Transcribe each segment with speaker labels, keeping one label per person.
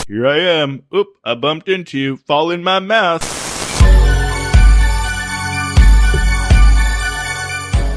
Speaker 1: Here I am. Oop, I bumped into you. Fall in my mouth.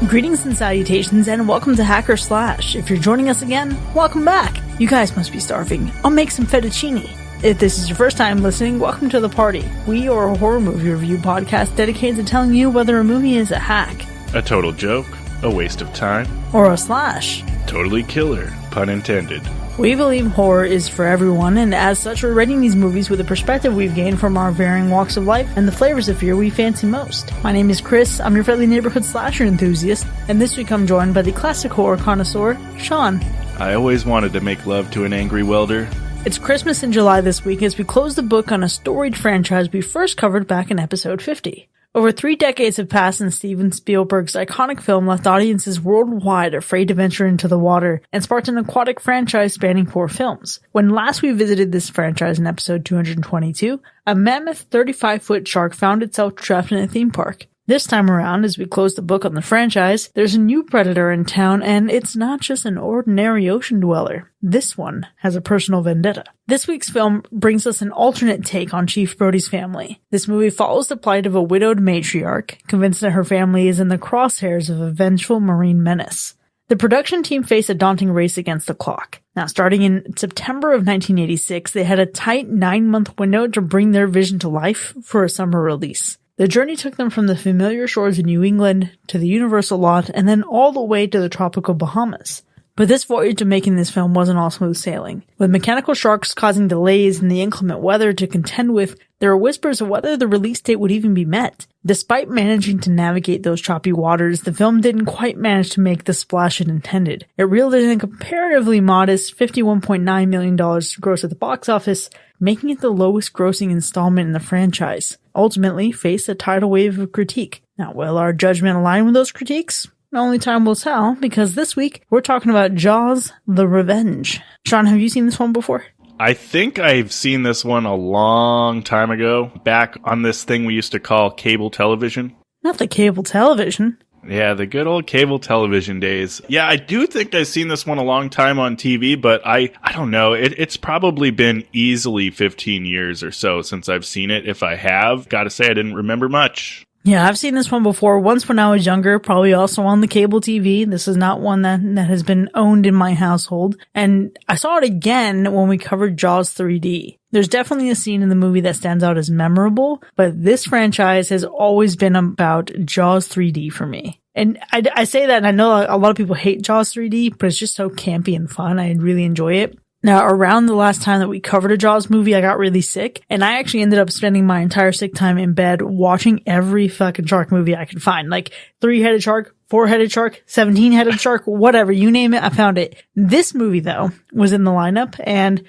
Speaker 2: Greetings and salutations, and welcome to Hacker Slash. If you're joining us again, welcome back. You guys must be starving. I'll make some fettuccine. If this is your first time listening, welcome to the party. We are a horror movie review podcast dedicated to telling you whether a movie is a hack,
Speaker 1: A total joke, a waste of time,
Speaker 2: or a slash.
Speaker 1: Totally killer, pun intended.
Speaker 2: We believe horror is for everyone, and as such, we're rating these movies with the perspective we've gained from our varying walks of life and the flavors of fear we fancy most. My name is Chris, I'm your friendly neighborhood slasher enthusiast, and this week I'm joined by the classic horror connoisseur, Sean.
Speaker 1: I always wanted to make love to an angry welder.
Speaker 2: It's Christmas in July this week as we close the book on a storied franchise we first covered back in episode 50. Over 3 decades have passed since Steven Spielberg's iconic film left audiences worldwide afraid to venture into the water and sparked an aquatic franchise spanning 4 films. When last we visited this franchise in episode 222, a mammoth 35-foot shark found itself trapped in a theme park. This time around, as we close the book on the franchise, there's a new predator in town, and it's not just an ordinary ocean dweller. This one has a personal vendetta. This week's film brings us an alternate take on Chief Brody's family. This movie follows the plight of a widowed matriarch, convinced that her family is in the crosshairs of a vengeful marine menace. The production team faced a daunting race against the clock. Now, starting in September of 1986, they had a tight 9-month window to bring their vision to life for a summer release. The journey took them from the familiar shores of New England to the Universal lot and then all the way to the tropical Bahamas. But this voyage of making this film wasn't all smooth sailing. With mechanical sharks causing delays and the inclement weather to contend with, there were whispers of whether the release date would even be met. Despite managing to navigate those choppy waters, the film didn't quite manage to make the splash it intended. It reeled in a comparatively modest $51.9 million to gross at the box office, making it the lowest grossing installment in the franchise. Ultimately, faced a tidal wave of critique. Now, will our judgment align with those critiques? Only time will tell, because this week, we're talking about Jaws: The Revenge. Sean, have you seen this one before?
Speaker 1: I think I've seen this one a long time ago, back on this thing we used to call cable television.
Speaker 2: Not the cable television.
Speaker 1: Yeah, the good old cable television days. Yeah, I do think I've seen this one a long time on TV, but I don't know. It's probably been easily 15 years or so since I've seen it. If I have, gotta say I didn't remember much.
Speaker 2: Yeah, I've seen this one before, once when I was younger, probably also on the cable TV. This is not one that has been owned in my household. And I saw it again when we covered Jaws 3D. There's definitely a scene in the movie that stands out as memorable, but this franchise has always been about Jaws 3D for me. And I say that, and I know a lot of people hate Jaws 3D, but it's just so campy and fun. I really enjoy it. Now, around the last time that we covered a Jaws movie, I got really sick, and I actually ended up spending my entire sick time in bed watching every fucking shark movie I could find. Like 3-headed shark, 4-headed shark, 17-headed shark, whatever, you name it, I found it. This movie, though, was in the lineup, and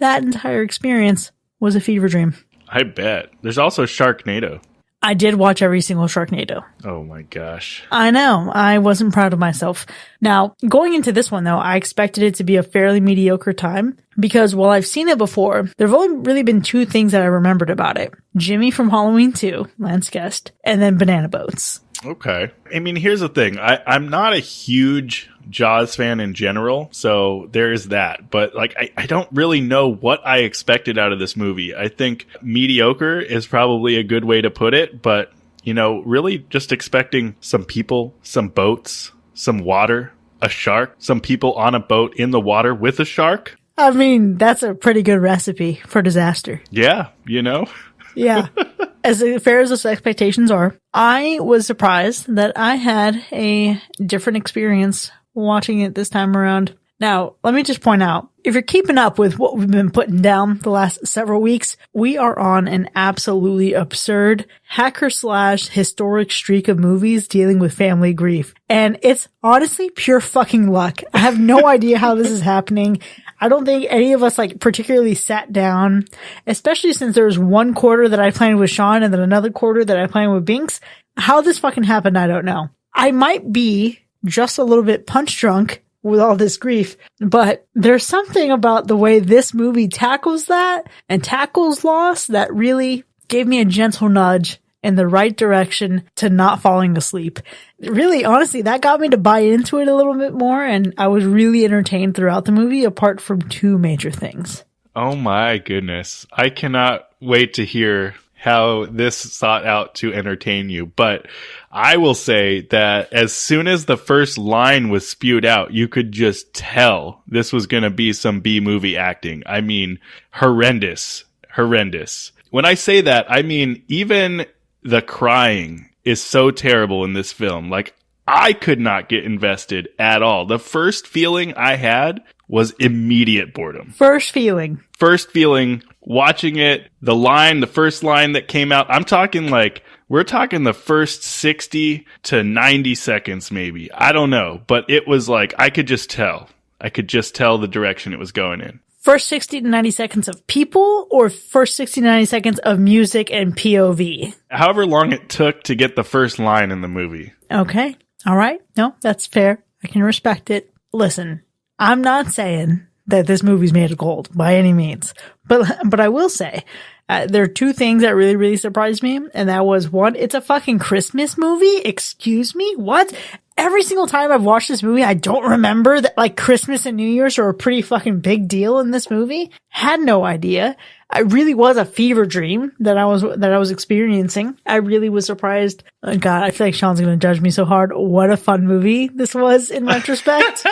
Speaker 2: that entire experience was a fever dream.
Speaker 1: I bet. There's also Sharknado.
Speaker 2: I did watch every single Sharknado.
Speaker 1: Oh my gosh.
Speaker 2: I know. I wasn't proud of myself. Now, going into this one, though, I expected it to be a fairly mediocre time because while I've seen it before, there have only really been 2 things that I remembered about it. Jimmy from Halloween 2, Lance Guest, and then banana boats.
Speaker 1: Okay. I mean, here's the thing. I'm not a huge Jaws fan in general, so there's that. But, I don't really know what I expected out of this movie. I think mediocre is probably a good way to put it, but, really just expecting some people, some boats, some water, a shark, some people on a boat in the water with a shark.
Speaker 2: I mean, that's a pretty good recipe for disaster.
Speaker 1: Yeah,
Speaker 2: Yeah. As fair as those expectations are, I was surprised that I had a different experience watching it this time around. Now, let me just point out, if you're keeping up with what we've been putting down the last several weeks, we are on an absolutely absurd hacker/historic streak of movies dealing with family grief. And it's honestly pure fucking luck. I have no idea how this is happening. I don't think any of us particularly sat down, especially since there was one quarter that I planned with Sean and then another quarter that I planned with Binks. How this fucking happened, I don't know. I might be just a little bit punch drunk with all this grief, but there's something about the way this movie tackles that and tackles loss that really gave me a gentle nudge in the right direction to not falling asleep. Really, honestly, that got me to buy into it a little bit more, and I was really entertained throughout the movie, apart from 2 major things.
Speaker 1: Oh my goodness. I cannot wait to hear how this sought out to entertain you. But I will say that as soon as the first line was spewed out, you could just tell this was going to be some B-movie acting. I mean, horrendous. Horrendous. When I say that, I mean, even the crying is so terrible in this film. Like, I could not get invested at all. The first feeling I had was immediate boredom.
Speaker 2: First feeling,
Speaker 1: watching it, the first line that came out, we're talking the first 60 to 90 seconds maybe. I don't know, but it was like, I could just tell the direction it was going in.
Speaker 2: First 60 to 90 seconds of people or first 60 to 90 seconds of music and POV?
Speaker 1: However long it took to get the first line in the movie.
Speaker 2: Okay. All right. No, that's fair. I can respect it. Listen, I'm not saying that this movie's made of gold by any means, but I will say there are two things that really, really surprised me. And that was one, it's a fucking Christmas movie. Excuse me. What? Every single time I've watched this movie, I don't remember that like Christmas and New Year's are a pretty fucking big deal in this movie. Had no idea. It really was a fever dream that I was experiencing. I really was surprised. Oh God, I feel like Sean's going to judge me so hard. What a fun movie this was in retrospect.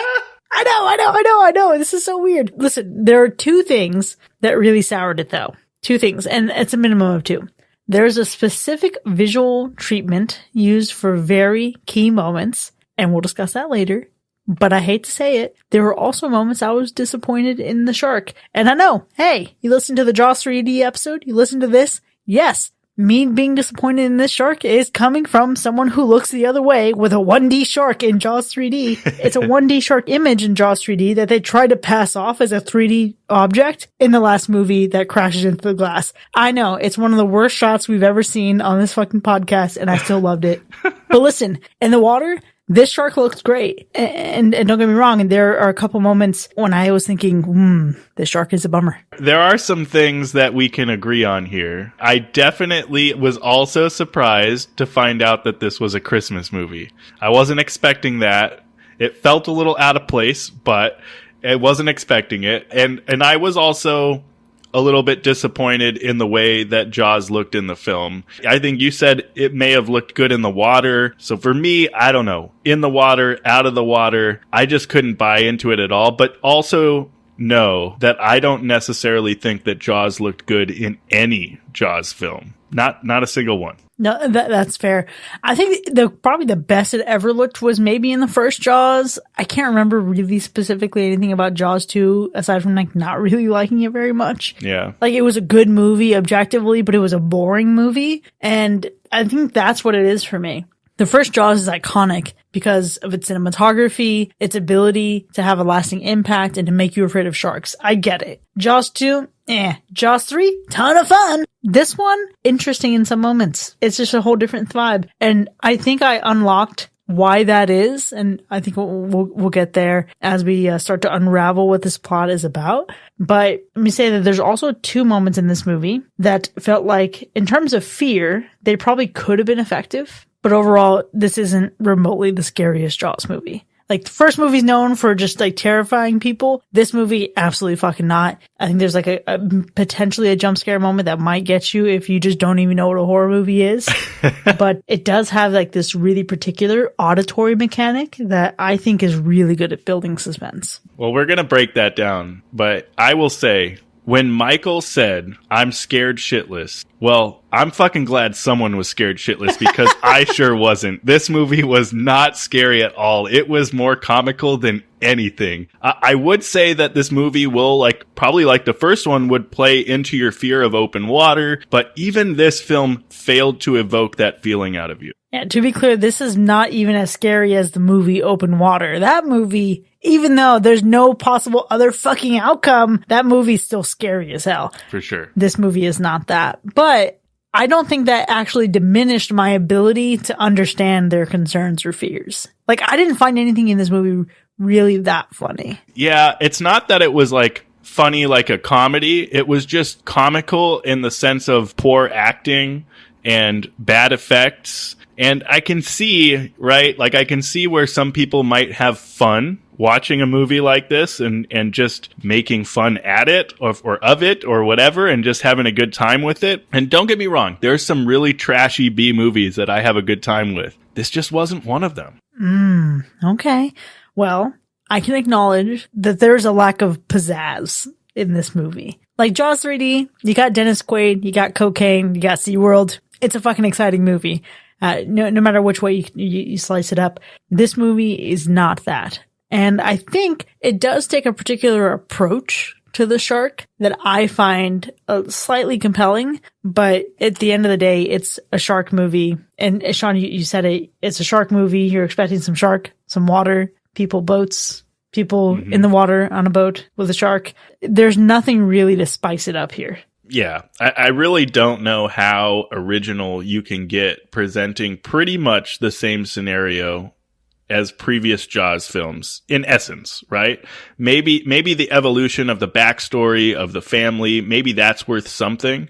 Speaker 2: I know. This is so weird. Listen, there are two things that really soured it though. Two things, and it's a minimum of two. There's a specific visual treatment used for very key moments, and we'll discuss that later. But I hate to say it, there were also moments I was disappointed in the shark. And I know, hey, you listened to the Jaws 3D episode, you listened to this. Yes, me being disappointed in this shark is coming from someone who looks the other way with a 1D shark in Jaws 3D. It's a 1D shark image in Jaws 3D that they tried to pass off as a 3D object in the last movie that crashes into the glass. I know, it's one of the worst shots we've ever seen on this fucking podcast, and I still loved it. But listen, in the water, this shark looks great. And don't get me wrong, and there are a couple moments when I was thinking, this shark is a bummer.
Speaker 1: There are some things that we can agree on here. I definitely was also surprised to find out that this was a Christmas movie. I wasn't expecting that. It felt a little out of place, but I wasn't expecting it. And I was also a little bit disappointed in the way that Jaws looked in the film. I think you said it may have looked good in the water. So for me, I don't know. In the water, out of the water, I just couldn't buy into it at all. But also know that I don't necessarily think that Jaws looked good in any Jaws film. Not a single one.
Speaker 2: No, that's fair. I think probably the best it ever looked was maybe in the first Jaws. I can't remember really specifically anything about Jaws 2 aside from like not really liking it very much.
Speaker 1: Yeah.
Speaker 2: Like it was a good movie objectively, but it was a boring movie. And I think that's what it is for me. The first Jaws is iconic because of its cinematography, its ability to have a lasting impact and to make you afraid of sharks. I get it. Jaws 2, Jaws 3, ton of fun. This one, interesting in some moments. It's just a whole different vibe. And I think I unlocked why that is. And I think we'll get there as we start to unravel what this plot is about. But let me say that there's also two moments in this movie that felt like, in terms of fear, they probably could have been effective. But overall, this isn't remotely the scariest Jaws movie. Like, the first movie's known for just, like, terrifying people. This movie, absolutely fucking not. I think there's, like, a potentially a jump scare moment that might get you if you just don't even know what a horror movie is. But it does have, like, this really particular auditory mechanic that I think is really good at building suspense.
Speaker 1: Well, we're gonna break that down. But I will say, when Michael said, "I'm scared shitless," well, I'm fucking glad someone was scared shitless because I sure wasn't. This movie was not scary at all. It was more comical than anything. I would say that this movie will, probably like the first one, would play into your fear of open water, but even this film failed to evoke that feeling out of you.
Speaker 2: Yeah, to be clear, this is not even as scary as the movie Open Water. That movie, even though there's no possible other fucking outcome, that movie's still scary as hell.
Speaker 1: For sure.
Speaker 2: This movie is not that. But I don't think that actually diminished my ability to understand their concerns or fears. Like, I didn't find anything in this movie really that funny.
Speaker 1: Yeah, it's not that it was funny like a comedy. It was just comical in the sense of poor acting and bad effects. And I can see, right? I can see where some people might have fun watching a movie like this and just making fun at it or of it or whatever and just having a good time with it. And don't get me wrong, there's some really trashy B movies that I have a good time with. This just wasn't one of them.
Speaker 2: Okay. Well, I can acknowledge that there's a lack of pizzazz in this movie. Like Jaws 3D, you got Dennis Quaid, you got cocaine, you got SeaWorld. It's a fucking exciting movie. No matter which way you slice it up. This movie is not that. And I think it does take a particular approach to the shark that I find slightly compelling. But at the end of the day, it's a shark movie. And Sean, you said it's a shark movie. You're expecting some shark, some water, people, boats, people in the water on a boat with a shark. There's nothing really to spice it up here.
Speaker 1: Yeah, I really don't know how original you can get presenting pretty much the same scenario as previous Jaws films, in essence, right? Maybe the evolution of the backstory of the family, maybe that's worth something.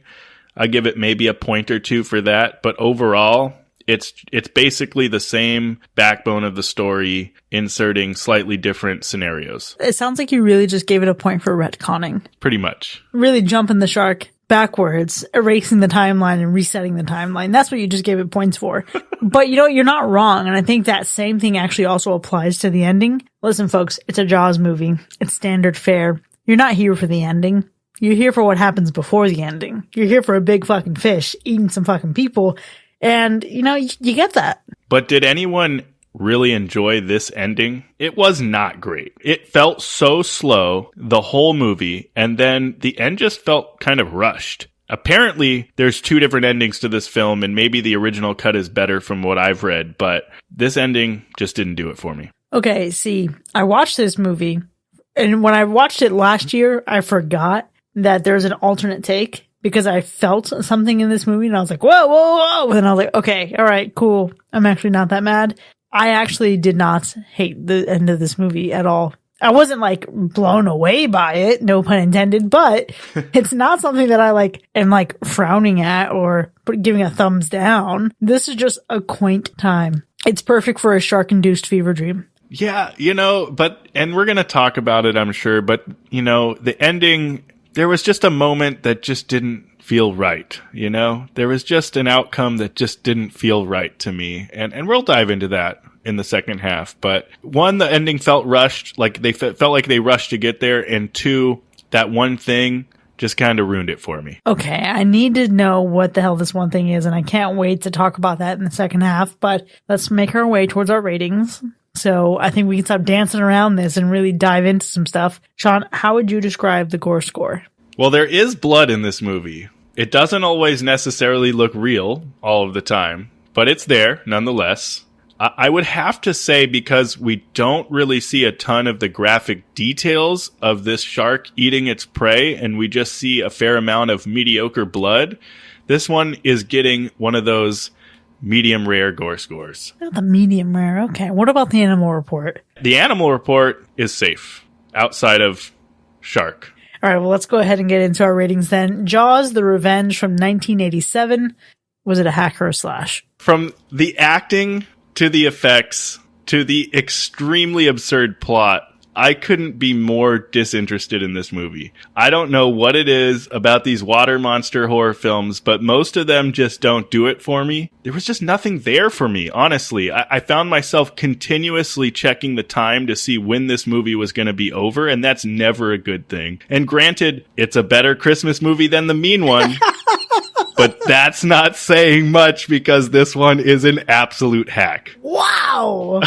Speaker 1: I give it maybe a point or two for that, but overall, it's basically the same backbone of the story, inserting slightly different scenarios.
Speaker 2: It sounds like you really just gave it a point for retconning.
Speaker 1: Pretty much.
Speaker 2: Really jumping the shark backwards, erasing the timeline and resetting the timeline. That's what you just gave it points for. But you're not wrong. And I think that same thing actually also applies to the ending. Listen, folks, it's a Jaws movie. It's standard fare. You're not here for the ending. You're here for what happens before the ending. You're here for a big fucking fish eating some fucking people. And, you get that.
Speaker 1: But did anyone really enjoy this ending? It was not great. It felt so slow the whole movie, and then the end just felt kind of rushed. Apparently, there's 2 different endings to this film, and maybe the original cut is better from what I've read, but this ending just didn't do it for me.
Speaker 2: Okay, see, I watched this movie, and when I watched it last year, I forgot that there's an alternate take. Because I felt something in this movie and I was like, whoa, whoa, whoa. And I was like, okay, all right, cool. I'm actually not that mad. I actually did not hate the end of this movie at all. I wasn't like blown away by it, no pun intended, but it's not something that I am frowning at or giving a thumbs down. This is just a quaint time. It's perfect for a shark-induced fever dream.
Speaker 1: Yeah, and we're going to talk about it, I'm sure, but the ending, there was just a moment that just didn't feel right, There was just an outcome that just didn't feel right to me. And we'll dive into that in the second half. But 1, the ending felt rushed, like they felt like they rushed to get there. And 2, that one thing just kind of ruined it for me.
Speaker 2: Okay, I need to know what the hell this one thing is, and I can't wait to talk about that in the second half. But let's make our way towards our ratings. So I think we can stop dancing around this and really dive into some stuff. Sean, how would you describe the gore score?
Speaker 1: Well, there is blood in this movie. It doesn't always necessarily look real all of the time, but it's there nonetheless. I would have to say, because we don't really see a ton of the graphic details of this shark eating its prey, and we just see a fair amount of mediocre blood, this one is getting one of those medium rare gore scores.
Speaker 2: Not the medium rare. Okay. What about the animal report?
Speaker 1: The animal report is safe outside of shark.
Speaker 2: All right. Well, let's go ahead and get into our ratings then. Jaws: The Revenge from 1987. Was it a hack or a slash?
Speaker 1: From the acting to the effects to the extremely absurd plot, I couldn't be more disinterested in this movie. I don't know what it is about these water monster horror films, but most of them just don't do it for me. There was just nothing there for me, honestly. I found myself continuously checking the time to see when this movie was going to be over, and that's never a good thing. And granted, it's a better Christmas movie than The Mean One. But that's not saying much, because this one is an absolute hack.
Speaker 2: Wow!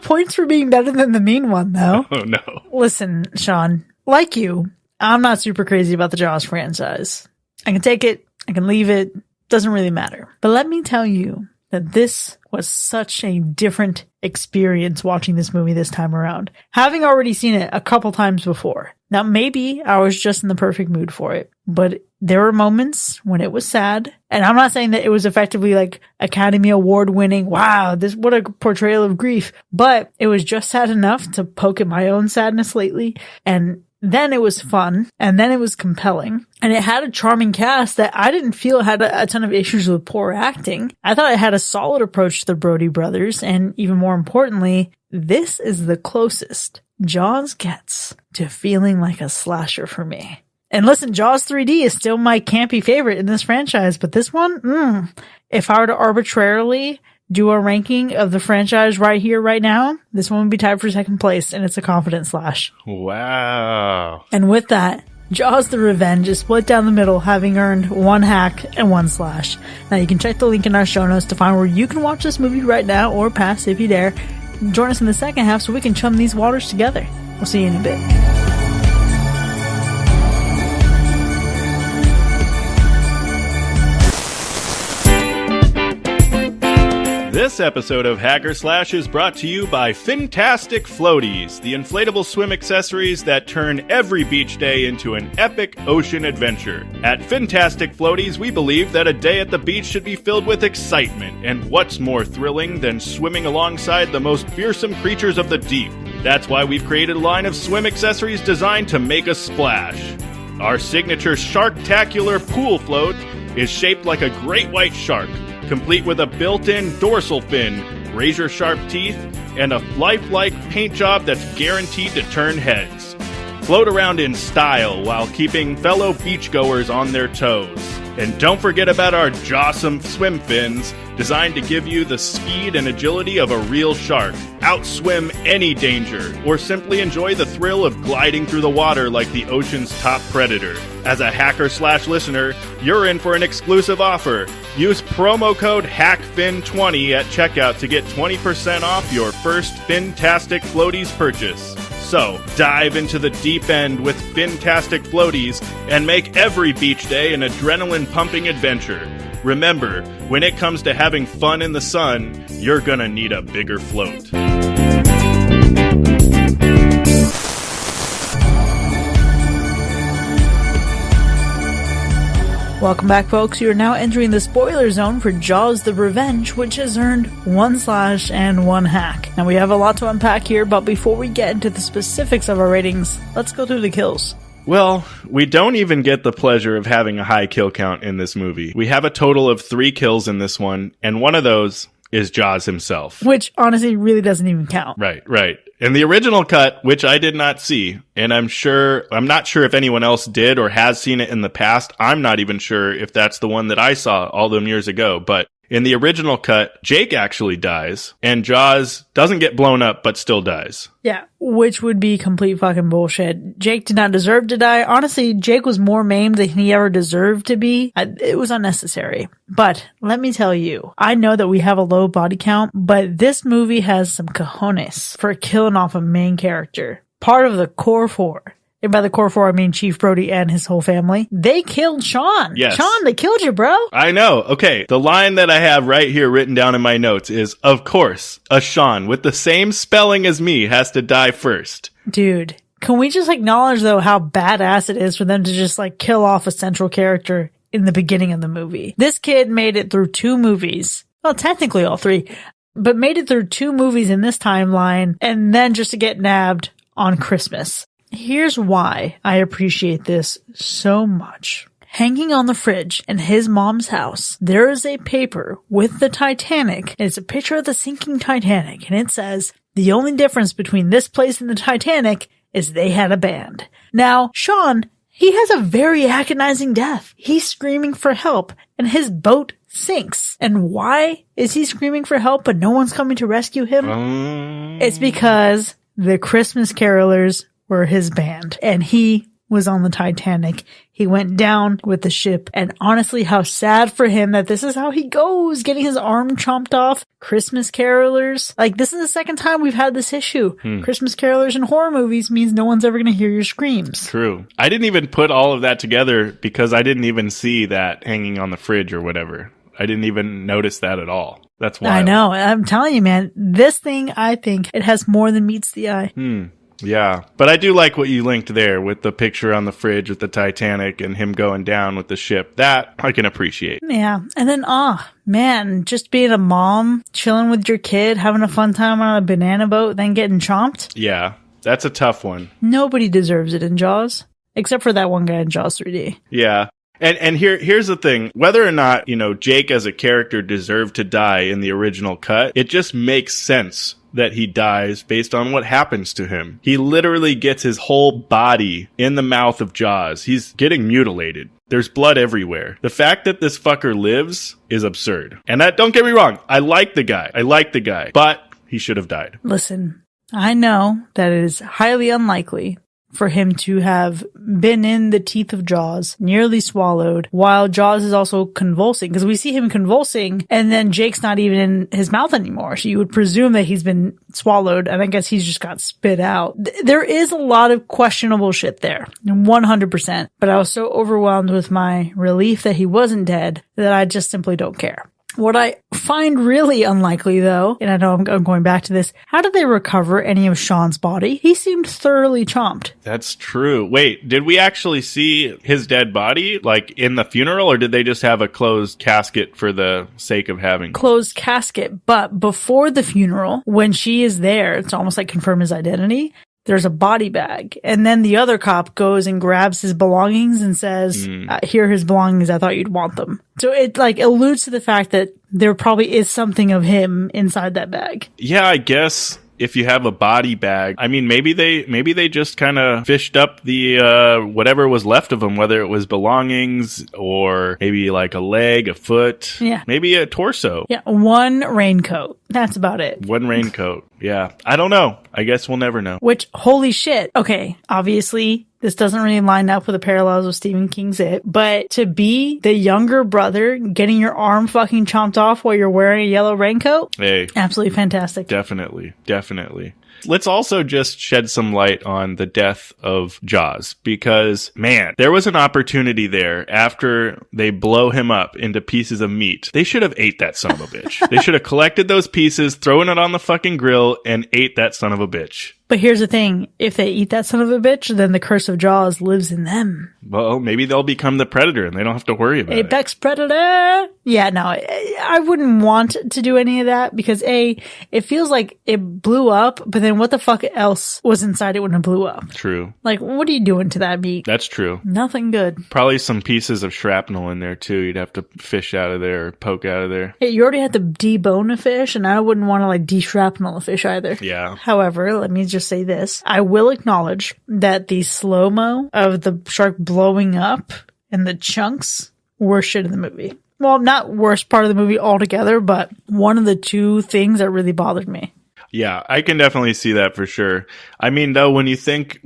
Speaker 2: Points for being better than The Mean One, though.
Speaker 1: Oh, no.
Speaker 2: Listen, Sean, like you, I'm not super crazy about the Jaws franchise. I can take it, I can leave it, doesn't really matter. But let me tell you that this was such a different experience watching this movie this time around. Having already seen it a couple times before. Now, maybe I was just in the perfect mood for it, but there were moments when it was sad. And I'm not saying that it was effectively like Academy Award winning. Wow, what a portrayal of grief. But it was just sad enough to poke at my own sadness lately. And Then it was fun, and then it was compelling, and it had a charming cast that I didn't feel had a ton of issues with poor acting. I thought it had a solid approach to the Brody brothers, and even more importantly, this is the closest Jaws gets to feeling like a slasher for me. And listen, Jaws 3D is still my campy favorite in this franchise, but this one, if I were to arbitrarily do a ranking of the franchise right here, right now, this one would be tied for second place, and it's a confident slash.
Speaker 1: Wow.
Speaker 2: And with that, Jaws the Revenge is split down the middle, having earned 1 hack and 1 slash. Now you can check the link in our show notes to find where you can watch this movie right now, or pass if you dare. Join us in the second half so we can chum these waters together. We'll see you in a bit.
Speaker 1: This episode of Hacker Slash is brought to you by Fantastic Floaties, the inflatable swim accessories that turn every beach day into an epic ocean adventure. At Fantastic Floaties, we believe that a day at the beach should be filled with excitement, and what's more thrilling than swimming alongside the most fearsome creatures of the deep? That's why we've created a line of swim accessories designed to make a splash. Our signature Sharktacular pool float is shaped like a great white shark, complete with a built-in dorsal fin, razor-sharp teeth, and a lifelike paint job that's guaranteed to turn heads. Float around in style while keeping fellow beachgoers on their toes. And don't forget about our Jawsome swim fins, designed to give you the speed and agility of a real shark, outswim any danger, or simply enjoy the thrill of gliding through the water like the ocean's top predator. As a Hacker Slash listener, you're in for an exclusive offer. Use promo code HACKFIN20 at checkout to get 20% off your first Fantastic Floaties purchase. So, dive into the deep end with Fantastic Floaties and make every beach day an adrenaline-pumping adventure. Remember, when it comes to having fun in the sun, you're gonna need a bigger float.
Speaker 2: Welcome back, folks. You are now entering the spoiler zone for Jaws the Revenge, which has earned 1 slash and 1 hack. Now, we have a lot to unpack here, but before we get into the specifics of our ratings, let's go through the kills.
Speaker 1: Well, we don't even get the pleasure of having a high kill count in this movie. We have a total of 3 kills in this one, and one of those is Jaws himself.
Speaker 2: Which, honestly, really doesn't even count.
Speaker 1: Right. In the original cut, which I did not see, and I'm not sure if anyone else did or has seen it in the past. I'm not even sure if that's the one that I saw all them years ago, but in the original cut, Jake actually dies, and Jaws doesn't get blown up, but still dies.
Speaker 2: Yeah, which would be complete fucking bullshit. Jake did not deserve to die. Honestly, Jake was more maimed than he ever deserved to be. It was unnecessary. But let me tell you, I know that we have a low body count, but this movie has some cojones for killing off a main character. Part of the core 4. And by the core 4, I mean Chief Brody and his whole family. They killed Sean.
Speaker 1: Yes.
Speaker 2: Sean, they killed you, bro.
Speaker 1: I know. Okay. The line that I have right here written down in my notes is, of course, a Sean with the same spelling as me has to die first.
Speaker 2: Dude, can we just acknowledge, though, how badass it is for them to just, kill off a central character in the beginning of the movie? This kid made it through 2 movies. Well, technically all 3. But made it through 2 movies in this timeline, and then just to get nabbed on Christmas. Here's why I appreciate this so much. Hanging on the fridge in his mom's house, there is a paper with the Titanic. It's a picture of the sinking Titanic, and it says, the only difference between this place and the Titanic is they had a band. Now, Sean, he has a very agonizing death. He's screaming for help, and his boat sinks. And why is he screaming for help, but no one's coming to rescue him? It's because the Christmas Carolers were his band, and he was on the Titanic. He went down with the ship, and honestly, how sad for him that this is how he goes, getting his arm chomped off. Christmas Carolers. This is the second time we've had this issue. Christmas Carolers in horror movies means no one's ever going to hear your screams.
Speaker 1: True. I didn't even put all of that together because I didn't even see that hanging on the fridge or whatever. I didn't even notice that at all. That's wild.
Speaker 2: I know. I'm telling you, man, this thing, I think it has more than meets the eye.
Speaker 1: Yeah, but I do like what you linked there with the picture on the fridge with the Titanic and him going down with the ship. That I can appreciate.
Speaker 2: Yeah, and then, man, just being a mom, chilling with your kid, having a fun time on a banana boat, then getting chomped.
Speaker 1: Yeah, That's a tough one.
Speaker 2: Nobody deserves it in Jaws, except for that one guy in Jaws 3D.
Speaker 1: Yeah. And here's the thing. Whether or not, Jake as a character deserved to die in the original cut, it just makes sense that he dies based on what happens to him. He literally gets his whole body in the mouth of Jaws. He's getting mutilated. There's blood everywhere. The fact that this fucker lives is absurd. And don't get me wrong, I like the guy, but he should have died.
Speaker 2: Listen, I know that it is highly unlikely for him to have been in the teeth of Jaws, nearly swallowed, while Jaws is also convulsing. Because we see him convulsing, and then Jake's not even in his mouth anymore. So you would presume that he's been swallowed, and I guess he's just got spit out. There is a lot of questionable shit there, 100%. But I was so overwhelmed with my relief that he wasn't dead that I just simply don't care. What I find really unlikely, though, and I know I'm going back to this, how did they recover any of Sean's body? He seemed thoroughly chomped.
Speaker 1: That's true. Wait, did we actually see his dead body, like, in the funeral, or did they just have a closed casket for the sake of having
Speaker 2: closed casket? But before the funeral, when she is there, it's almost like confirm his identity. There's a body bag. And then the other cop goes and grabs his belongings and says, here are his belongings. I thought you'd want them. So it alludes to the fact that there probably is something of him inside that bag.
Speaker 1: Yeah, I guess if you have a body bag, I mean, maybe they just kind of fished up the, whatever was left of him, whether it was belongings or maybe like a leg, a foot, maybe a torso.
Speaker 2: Yeah. One raincoat. That's about it.
Speaker 1: One raincoat. Yeah. I don't know. I guess we'll never know.
Speaker 2: Which, holy shit. Okay. Obviously, this doesn't really line up with the parallels with Stephen King's It, but to be the younger brother getting your arm fucking chomped off while you're wearing a yellow raincoat?
Speaker 1: Hey.
Speaker 2: Absolutely fantastic.
Speaker 1: Definitely. Let's also just shed some light on the death of Jaws, because, man, there was an opportunity there after they blow him up into pieces of meat. They should have ate that son of a bitch. They should have collected those pieces, thrown it on the fucking grill, and ate that son of a bitch.
Speaker 2: But here's the thing. If they eat that son of a bitch, then the curse of Jaws lives in them.
Speaker 1: Well, maybe they'll become the predator and they don't have to worry about it.
Speaker 2: Apex predator! Yeah, no, I wouldn't want to do any of that because it feels like it blew up, but then what the fuck else was inside it when it blew up?
Speaker 1: True.
Speaker 2: Like, what are you doing to that meat?
Speaker 1: That's true.
Speaker 2: Nothing good.
Speaker 1: Probably some pieces of shrapnel in there too. You'd have to fish out of there or poke out of there.
Speaker 2: Hey, you already had to debone a fish, and I wouldn't want to de-shrapnel a fish either.
Speaker 1: Yeah.
Speaker 2: However, let me just say this. I will acknowledge that the slow-mo of the shark blowing up and the chunks were shit in the movie. Well, not worst part of the movie altogether, but one of the two things that really bothered me.
Speaker 1: Yeah, I can definitely see that for sure. I mean, though, when you think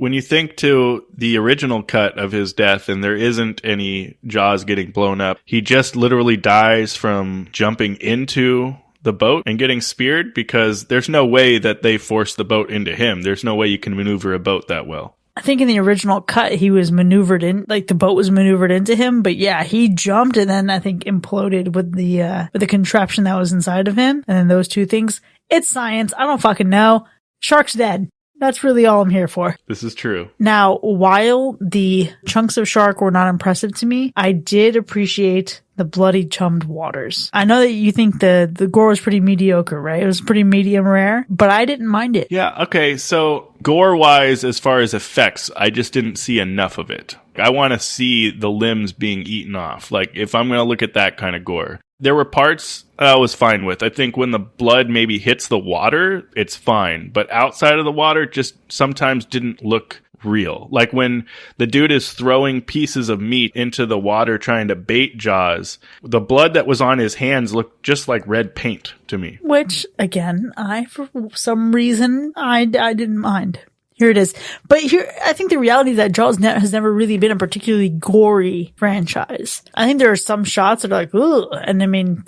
Speaker 1: to the original cut of his death and there isn't any Jaws getting blown up, he just literally dies from jumping into the boat and getting speared, because there's no way that they forced the boat into him. There's no way you can maneuver a boat that well.
Speaker 2: I think in the original cut, he was maneuvered in, like the boat was maneuvered into him. But yeah, he jumped and then I think imploded with the contraption that was inside of him. And then those two things. It's science. I don't fucking know. Shark's dead. That's really all I'm here for.
Speaker 1: This is true.
Speaker 2: Now, while the chunks of shark were not impressive to me, I did appreciate the bloody chummed waters. I know that you think the gore was pretty mediocre, right? It was pretty medium rare, but I didn't mind it.
Speaker 1: Yeah, okay. So gore-wise, as far as effects, I just didn't see enough of it. I want to see the limbs being eaten off. Like, if I'm going to look at that kind of gore. There were parts I was fine with. I think when the blood maybe hits the water, it's fine. But outside of the water, just sometimes didn't look real. Like when the dude is throwing pieces of meat into the water trying to bait Jaws, the blood that was on his hands looked just like red paint to me.
Speaker 2: Which, again, for some reason, I didn't mind. Here it is. But here, I think the reality is that Jaws has never really been a particularly gory franchise. I think there are some shots that are like, ugh. And I mean,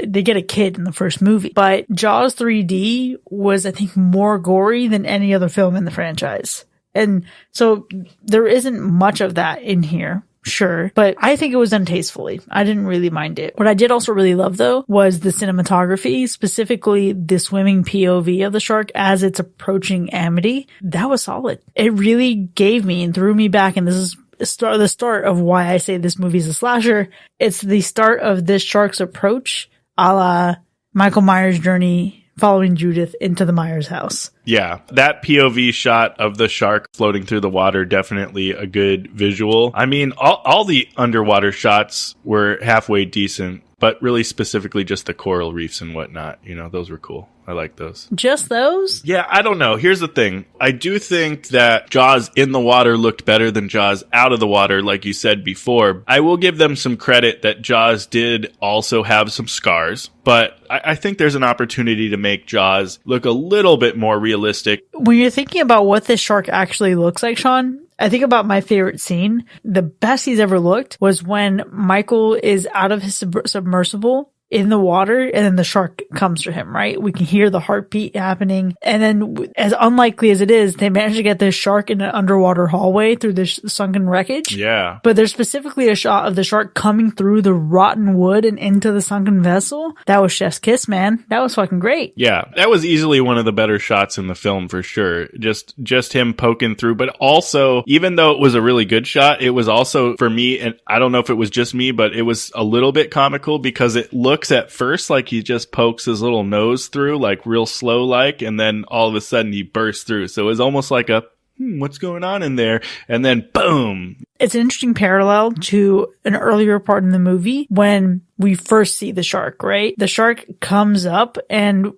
Speaker 2: they get a kid in the first movie. But Jaws 3D was, I think, more gory than any other film in the franchise. And so there isn't much of that in here. Sure. But I think it was done tastefully. I didn't really mind it. What I did also really love, though, was the cinematography, specifically the swimming POV of the shark as it's approaching Amity. That was solid. It really gave me and threw me back. And this is the start of why I say this movie is a slasher. It's the start of this shark's approach, a la Michael Myers' journey following Judith into the Myers house.
Speaker 1: Yeah, that POV shot of the shark floating through the water, definitely a good visual. I mean, all the underwater shots were halfway decent, but really specifically just the coral reefs and whatnot. You know, those were cool. I like those.
Speaker 2: Just those?
Speaker 1: Yeah, I don't know. Here's the thing. I do think that Jaws in the water looked better than Jaws out of the water, like you said before. I will give them some credit that Jaws did also have some scars, but I think there's an opportunity to make Jaws look a little bit more realistic.
Speaker 2: When you're thinking about what this shark actually looks like, Sean, I think about my favorite scene. The best he's ever looked was when Michael is out of his submersible in the water, and then the shark comes for him, right? We can hear the heartbeat happening. And then, as unlikely as it is, they manage to get this shark in an underwater hallway through this sunken wreckage.
Speaker 1: Yeah.
Speaker 2: But there's specifically a shot of the shark coming through the rotten wood and into the sunken vessel. That was chef's kiss, man. That was fucking great.
Speaker 1: Yeah, that was easily one of the better shots in the film for sure. Just him poking through, but also, even though it was a really good shot, it was also, for me, and I don't know if it was just me, but it was a little bit comical because it looks at first like he just pokes his little nose through, like real slow like, and then all of a sudden he bursts through. So it was almost like a, what's going on in there? And then boom.
Speaker 2: It's an interesting parallel to an earlier part in the movie when we first see the shark, right? The shark comes up and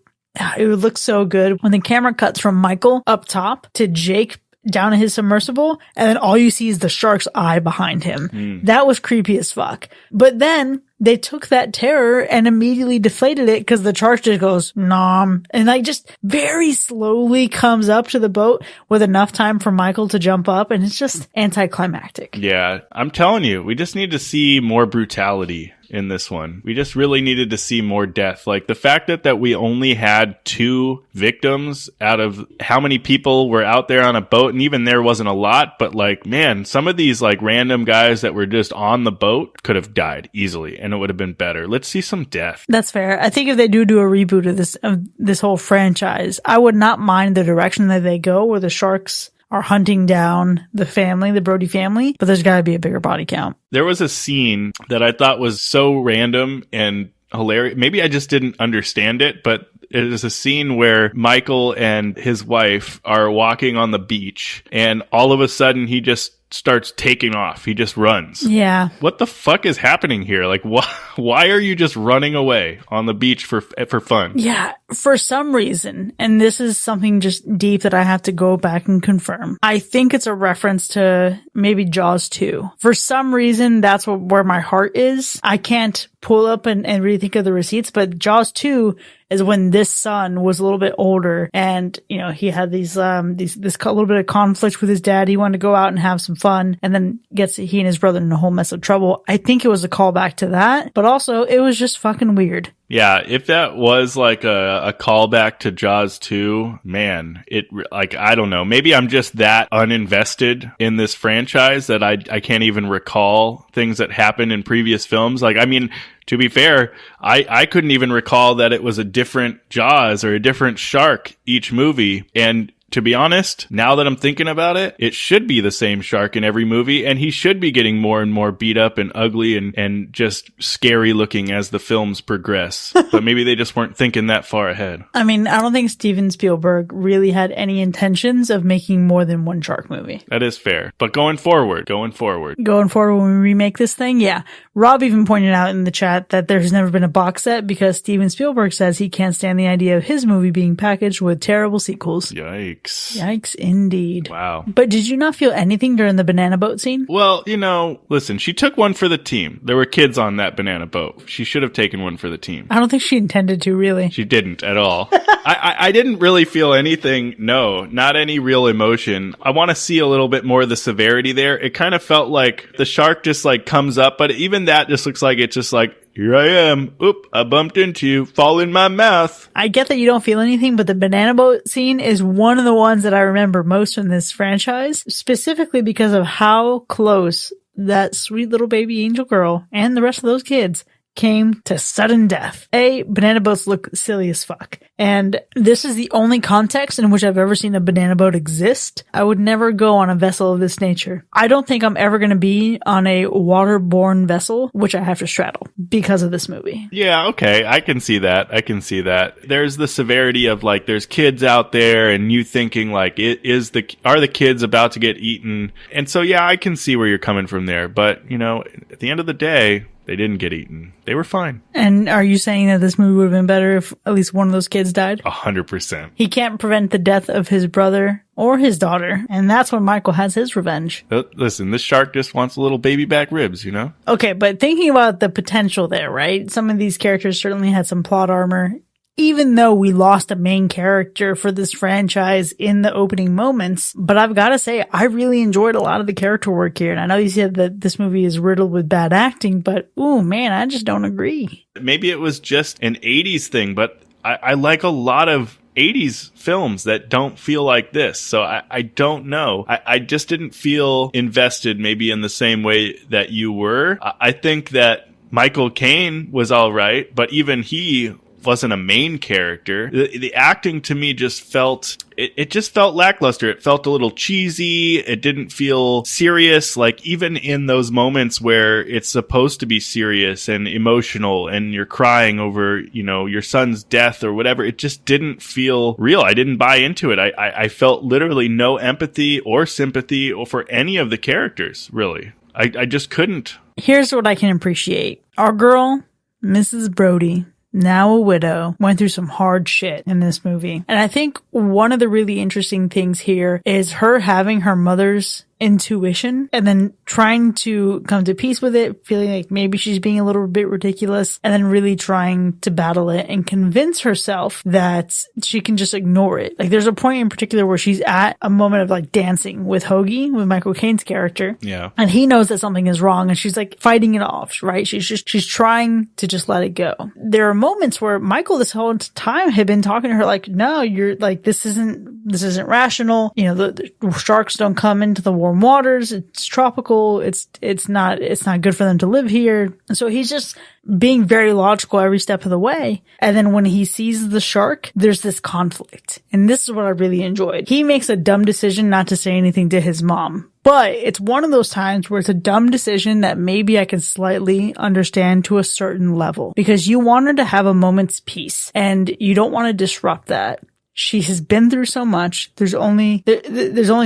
Speaker 2: it would look so good when the camera cuts from Michael up top to Jake down at his submersible, and then all you see is the shark's eye behind him. That was creepy as fuck. But then they took that terror and immediately deflated it because the shark just goes, nom, and like just very slowly comes up to the boat with enough time for Michael to jump up, and it's just anticlimactic.
Speaker 1: Yeah, I'm telling you, we just need to see more brutality in this one. We just really needed to see more death. Like the fact that we only had 2 victims out of how many people were out there on a boat, and even there wasn't a lot, but like, man, some of these like random guys that were just on the boat could have died easily, and it would have been better. Let's see some death.
Speaker 2: That's fair. I think if they do a reboot of this whole franchise, I would not mind the direction that they go, where the sharks are hunting down the family, the Brody family, but there's got to be a bigger body count.
Speaker 1: There was a scene that I thought was so random and hilarious. Maybe I just didn't understand it, but it is a scene where Michael and his wife are walking on the beach, and all of a sudden he just starts taking off. He just runs.
Speaker 2: Yeah.
Speaker 1: What the fuck is happening here? Like, why are you just running away on the beach for fun?
Speaker 2: Yeah. For some reason, and this is something just deep that I have to go back and confirm, I think it's a reference to maybe Jaws 2. For some reason, that's where my heart is. I can't pull up and really think of the receipts, but Jaws 2 is when this son was a little bit older, and you know, he had this little bit of conflict with his dad. He wanted to go out and have some fun, and then gets he and his brother in a whole mess of trouble. I think it was a callback to that, but also it was just fucking weird.
Speaker 1: Yeah, if that was like a callback to Jaws 2, man, like, I don't know. Maybe I'm just that uninvested in this franchise that I can't even recall things that happened in previous films. Like, I mean, to be fair, I couldn't even recall that it was a different Jaws or a different shark each movie. And to be honest, now that I'm thinking about it, it should be the same shark in every movie, and he should be getting more and more beat up and ugly and just scary looking as the films progress. But maybe they just weren't thinking that far ahead.
Speaker 2: I mean, I don't think Steven Spielberg really had any intentions of making more than one shark movie.
Speaker 1: That is fair. But going forward when
Speaker 2: we remake this thing, yeah. Rob even pointed out in the chat that there's never been a box set because Steven Spielberg says he can't stand the idea of his movie being packaged with terrible sequels. Yikes indeed.
Speaker 1: Wow.
Speaker 2: But did you not feel anything during the banana boat scene?
Speaker 1: Well, you know, listen, she took one for the team. There were kids on that banana boat. She should have taken one for the team.
Speaker 2: I don't think she intended to, really.
Speaker 1: She didn't at all. I didn't really feel anything. No, not any real emotion. I want to see a little bit more of the severity there. It kind of felt like the shark just like comes up, but even that just looks like it's just like, here I am. Oop, I bumped into you. Fall in my mouth.
Speaker 2: I get that you don't feel anything, but the banana boat scene is one of the ones that I remember most from this franchise, specifically because of how close that sweet little baby angel girl and the rest of those kids came to sudden death. Banana boats look silly as fuck. And this is the only context in which I've ever seen a banana boat exist. I would never go on a vessel of this nature. I don't think I'm ever going to be on a waterborne vessel, which I have to straddle because of this movie.
Speaker 1: Yeah, okay. I can see that. There's the severity of like, there's kids out there and you thinking like, are the kids about to get eaten? And so, yeah, I can see where you're coming from there. But, you know, at the end of the day, they didn't get eaten. They were fine.
Speaker 2: And are you saying that this movie would have been better if at least one of those kids died?
Speaker 1: 100%.
Speaker 2: He can't prevent the death of his brother or his daughter, and that's when Michael has his revenge.
Speaker 1: Listen, this shark just wants little baby back ribs, you know?
Speaker 2: Okay, but thinking about the potential there, right? Some of these characters certainly had some plot armor. Even though we lost a main character for this franchise in the opening moments, but I've got to say, I really enjoyed a lot of the character work here. And I know you said that this movie is riddled with bad acting, but ooh, man, I just don't agree.
Speaker 1: Maybe it was just an 80s thing, but I like a lot of 80s films that don't feel like this. So I don't know. I just didn't feel invested maybe in the same way that you were. I think that Michael Caine was all right, but even he wasn't a main character. The acting to me just felt, it just felt lackluster. It felt a little cheesy. It didn't feel serious. Like even in those moments where it's supposed to be serious and emotional and you're crying over, you know, your son's death or whatever, it just didn't feel real. I didn't buy into it. I felt literally no empathy or sympathy for any of the characters, really. I just couldn't.
Speaker 2: Here's what I can appreciate. Our girl, Mrs. Brody, now a widow, went through some hard shit in this movie. And I think one of the really interesting things here is her having her mother's intuition and then trying to come to peace with it, feeling like maybe she's being a little bit ridiculous, and then really trying to battle it and convince herself that she can just ignore it. Like there's a point in particular where she's at a moment of like dancing with Hoagie, with Michael Caine's character.
Speaker 1: Yeah.
Speaker 2: And he knows that something is wrong and she's like fighting it off, right? She's trying to just let it go. There are moments where Michael this whole time had been talking to her like, no, you're like, this isn't rational. You know, the sharks don't come into the warm waters. It's tropical. It's not good for them to live here. And so he's just being very logical every step of the way. And then when he sees the shark, there's this conflict. And this is what I really enjoyed. He makes a dumb decision not to say anything to his mom. But it's one of those times where it's a dumb decision that maybe I can slightly understand to a certain level. Because you want her to have a moment's peace. And you don't want to disrupt that. She has been through so much. There's only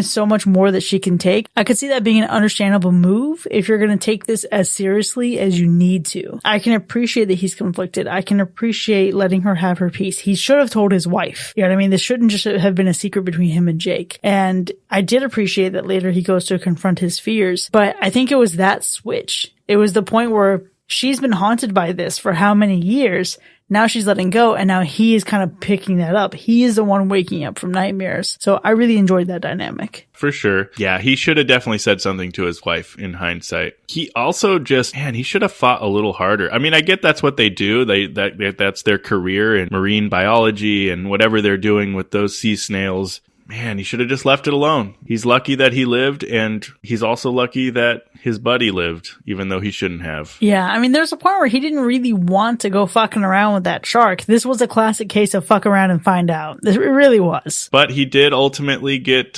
Speaker 2: so much more that she can take. I could see that being an understandable move if you're going to take this as seriously as you need to. I can appreciate that he's conflicted. I can appreciate letting her have her peace. He should have told his wife. You know what I mean? This shouldn't just have been a secret between him and Jake. And I did appreciate that later he goes to confront his fears. But I think it was that switch. It was the point where she's been haunted by this for how many years? Now she's letting go, and now he is kind of picking that up. He is the one waking up from nightmares. So I really enjoyed that dynamic.
Speaker 1: For sure. Yeah, he should have definitely said something to his wife in hindsight. He also he should have fought a little harder. I mean, I get that's what they do. That's their career in marine biology and whatever they're doing with those sea snails. Man, he should have just left it alone. He's lucky that he lived, and he's also lucky that his buddy lived, even though he shouldn't have.
Speaker 2: Yeah, I mean, there's a point where he didn't really want to go fucking around with that shark. This was a classic case of fuck around and find out. It really was.
Speaker 1: But he did ultimately get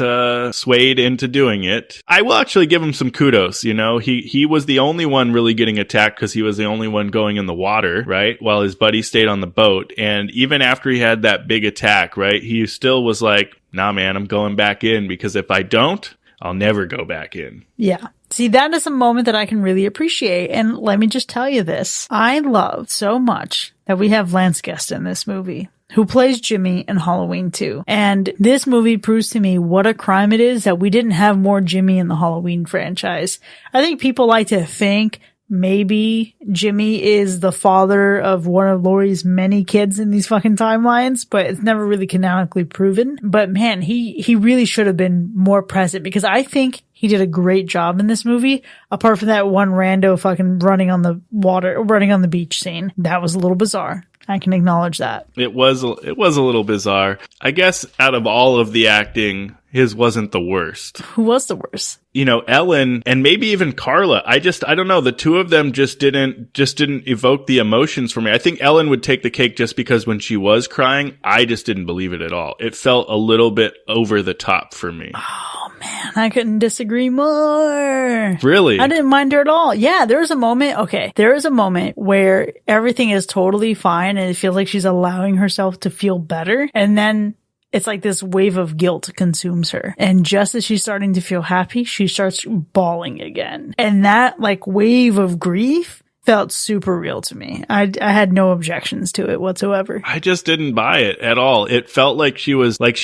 Speaker 1: swayed into doing it. I will actually give him some kudos, you know. He was the only one really getting attacked because he was the only one going in the water, right? While his buddy stayed on the boat. And even after he had that big attack, right, he still was like, nah, man, I'm going back in because if I don't, I'll never go back in.
Speaker 2: Yeah. See, that is a moment that I can really appreciate. And let me just tell you this. I love so much that we have Lance Guest in this movie, who plays Jimmy in Halloween 2. And this movie proves to me what a crime it is that we didn't have more Jimmy in the Halloween franchise. I think people like to think maybe Jimmy is the father of one of Laurie's many kids in these fucking timelines, but it's never really canonically proven. But man, he really should have been more present because I think he did a great job in this movie, apart from that one rando fucking running on the beach scene. That was a little bizarre. I can acknowledge that.
Speaker 1: It was a little bizarre. I guess out of all of the acting, his wasn't the worst.
Speaker 2: Who was the worst?
Speaker 1: You know, Ellen and maybe even Carla. I don't know. The two of them just didn't evoke the emotions for me. I think Ellen would take the cake just because when she was crying, I just didn't believe it at all. It felt a little bit over the top for me.
Speaker 2: Oh man, I couldn't disagree more.
Speaker 1: Really?
Speaker 2: I didn't mind her at all. Yeah, there was a moment where everything is totally fine and it feels like she's allowing herself to feel better. And then it's like this wave of guilt consumes her. And just as she's starting to feel happy, she starts bawling again. And that like wave of grief felt super real to me. I had no objections to it whatsoever.
Speaker 1: I just didn't buy it at all. It felt like she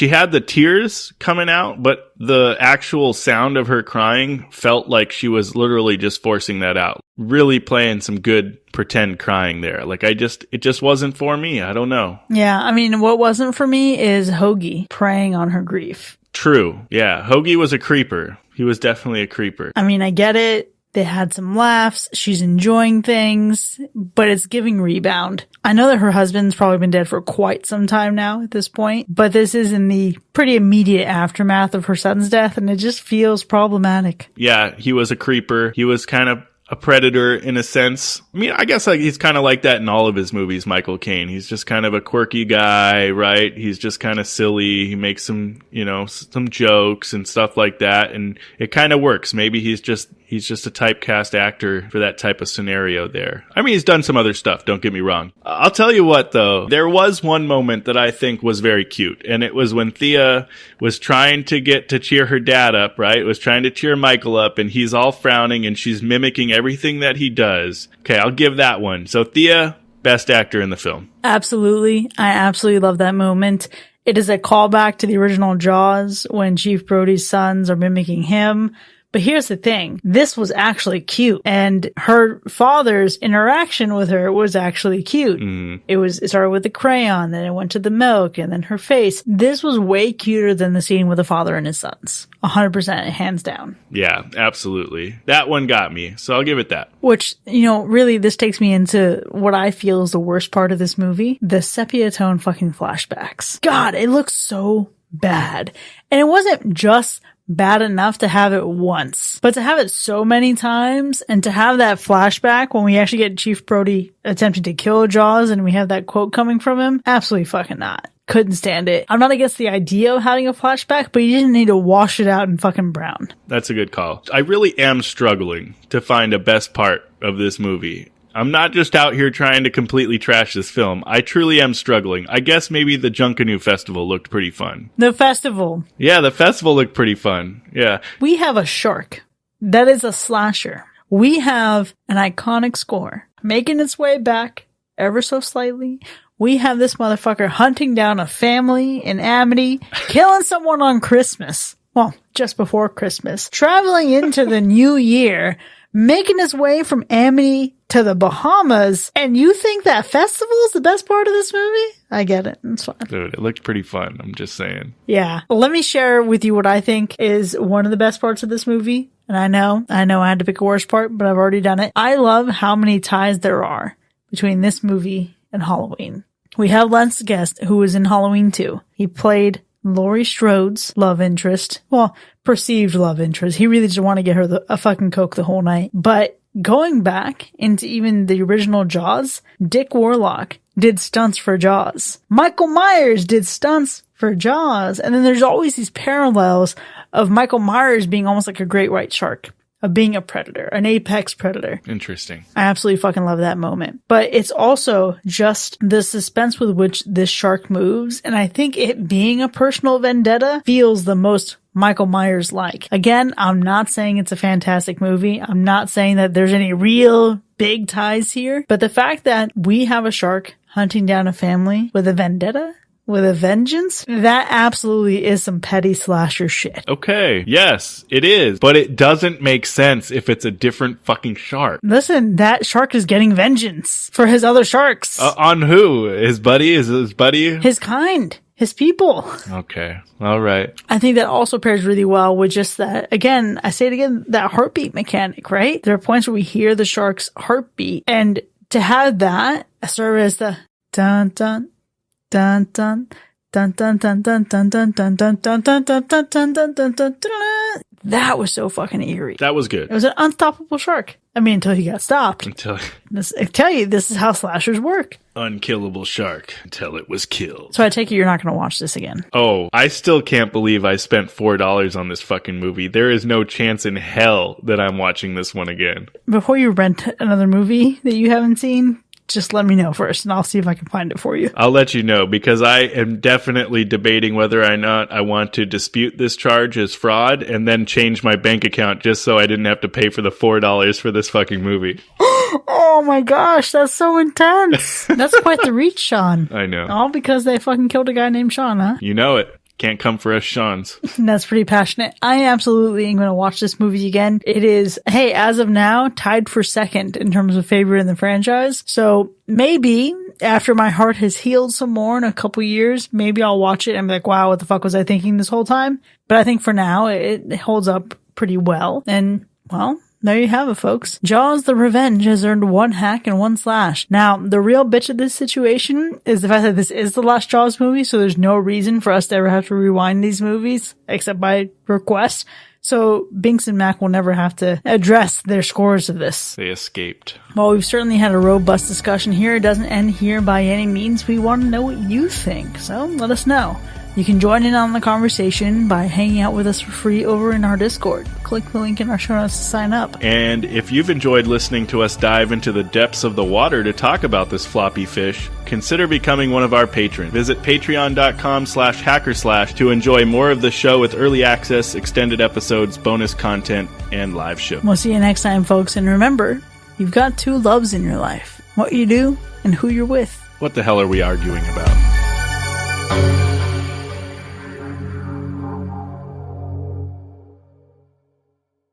Speaker 1: had the tears coming out, but the actual sound of her crying felt like she was literally just forcing that out. Really playing some good pretend crying there. Like it just wasn't for me. I don't know.
Speaker 2: Yeah, I mean, what wasn't for me is Hoagie preying on her grief.
Speaker 1: True. Yeah, Hoagie was a creeper. He was definitely a creeper.
Speaker 2: I mean, I get it. They had some laughs. She's enjoying things, but it's giving Rebound. I know that her husband's probably been dead for quite some time now at this point, but this is in the pretty immediate aftermath of her son's death, and it just feels problematic.
Speaker 1: Yeah, he was a creeper. He was kind of a predator in a sense. I mean, I guess he's kind of like that in all of his movies, Michael Caine. He's just kind of a quirky guy, right? He's just kind of silly. He makes some jokes and stuff like that, and it kind of works. Maybe he's just a typecast actor for that type of scenario there. I mean, he's done some other stuff, don't get me wrong. I'll tell you what, though. There was one moment that I think was very cute, and it was when Thea was trying to cheer her dad up, right? Was trying to cheer Michael up, and he's all frowning, and she's mimicking everything that he does. Okay, I'll give that one. So Thea, best actor in the film.
Speaker 2: Absolutely. I absolutely love that moment. It is a callback to the original Jaws when Chief Brody's sons are mimicking him. But here's the thing. This was actually cute. And her father's interaction with her was actually cute. It started with the crayon, then it went to the milk, and then her face. This was way cuter than the scene with the father and his sons. 100%, hands down.
Speaker 1: Yeah, absolutely. That one got me. So I'll give it that.
Speaker 2: Which, really this takes me into what I feel is the worst part of this movie. The sepia tone fucking flashbacks. God, it looks so bad. And it wasn't just bad enough to have it once, but to have it so many times and to have that flashback when we actually get Chief Brody attempting to kill Jaws and we have that quote coming from him, absolutely fucking not. Couldn't stand it. I'm not against the idea of having a flashback, but you didn't need to wash it out in fucking brown.
Speaker 1: That's a good call. I really am struggling to find a best part of this movie. I'm not just out here trying to completely trash this film. I truly am struggling. I guess maybe the Junkanoo Festival looked pretty fun.
Speaker 2: The festival.
Speaker 1: Yeah, the festival looked pretty fun. Yeah.
Speaker 2: We have a shark. That is a slasher. We have an iconic score making its way back ever so slightly. We have this motherfucker hunting down a family in Amity, killing someone on Christmas. Well, just before Christmas. Traveling into the new year, making his way from Amity to the Bahamas, and you think that festival is the best part of this movie? I get it. It's fine.
Speaker 1: Dude, it looked pretty fun. I'm just saying.
Speaker 2: Yeah. Let me share with you what I think is one of the best parts of this movie. And I know I had to pick a worse part, but I've already done it. I love how many ties there are between this movie and Halloween. We have Lance Guest, who was in Halloween 2. He played Laurie Strode's love interest. Well, perceived love interest. He really just wanted to get her a fucking Coke the whole night. But going back into even the original Jaws, Dick Warlock did stunts for Jaws. Michael Myers did stunts for Jaws. And then there's always these parallels of Michael Myers being almost like a great white shark, of being a predator, an apex predator.
Speaker 1: Interesting.
Speaker 2: I absolutely fucking love that moment. But it's also just the suspense with which this shark moves. And I think it being a personal vendetta feels the most Michael Myers-like. Again, I'm not saying it's a fantastic movie. I'm not saying that there's any real big ties here. But the fact that we have a shark hunting down a family with a vendetta, with a vengeance, that absolutely is some petty slasher shit.
Speaker 1: Okay, yes, it is. But it doesn't make sense if it's a different fucking shark.
Speaker 2: Listen, that shark is getting vengeance for his other sharks.
Speaker 1: On who? His buddy? Is his buddy?
Speaker 2: His kind. His people.
Speaker 1: Okay. All right.
Speaker 2: I think that also pairs really well with just that, again, I say it again, that heartbeat mechanic, right? There are points where we hear the shark's heartbeat, and to have that serve as the Dun dun dun dun dun dun dun dun dun dun dun dun dun dun dun dun dun dun dun dun. That was so fucking eerie.
Speaker 1: That was good.
Speaker 2: It was an unstoppable shark. I mean, until he got stopped. I tell you, this is how slashers work.
Speaker 1: Unkillable shark until it was killed.
Speaker 2: So I take it you're not going to watch this again.
Speaker 1: Oh, I still can't believe I spent $4 on this fucking movie. There is no chance in hell that I'm watching this one again.
Speaker 2: Before you rent another movie that you haven't seen, just let me know first, and I'll see if I can find it for you.
Speaker 1: I'll let you know, because I am definitely debating whether or not I want to dispute this charge as fraud and then change my bank account just so I didn't have to pay for the $4 for this fucking movie.
Speaker 2: Oh my gosh, that's so intense. That's quite the reach, Sean.
Speaker 1: I know.
Speaker 2: All because they fucking killed a guy named Sean, huh?
Speaker 1: You know it. Can't come for us Seans.
Speaker 2: That's pretty passionate. I absolutely am going to watch this movie again. It is, hey, as of now, tied for second in terms of favorite in the franchise. So maybe after my heart has healed some more in a couple years, maybe I'll watch it and be like, wow, what the fuck was I thinking this whole time? But I think for now, it holds up pretty well. And, well, there you have it, folks. Jaws the Revenge has earned 1 hack and 1 slash. Now, the real bitch of this situation is the fact that this is the last Jaws movie, so there's no reason for us to ever have to rewind these movies, except by request. So Binks and Mac will never have to address their scores of this.
Speaker 1: They escaped.
Speaker 2: Well, we've certainly had a robust discussion here. It doesn't end here by any means. We want to know what you think, so let us know. You can join in on the conversation by hanging out with us for free over in our Discord. Click the link in our show notes to sign up.
Speaker 1: And if you've enjoyed listening to us dive into the depths of the water to talk about this floppy fish, consider becoming one of our patrons. Visit patreon.com/hackerslash to enjoy more of the show with early access, extended episodes, bonus content, and live show.
Speaker 2: We'll see you next time, folks. And remember, you've got 2 loves in your life. What you do and who you're with.
Speaker 1: What the hell are we arguing about?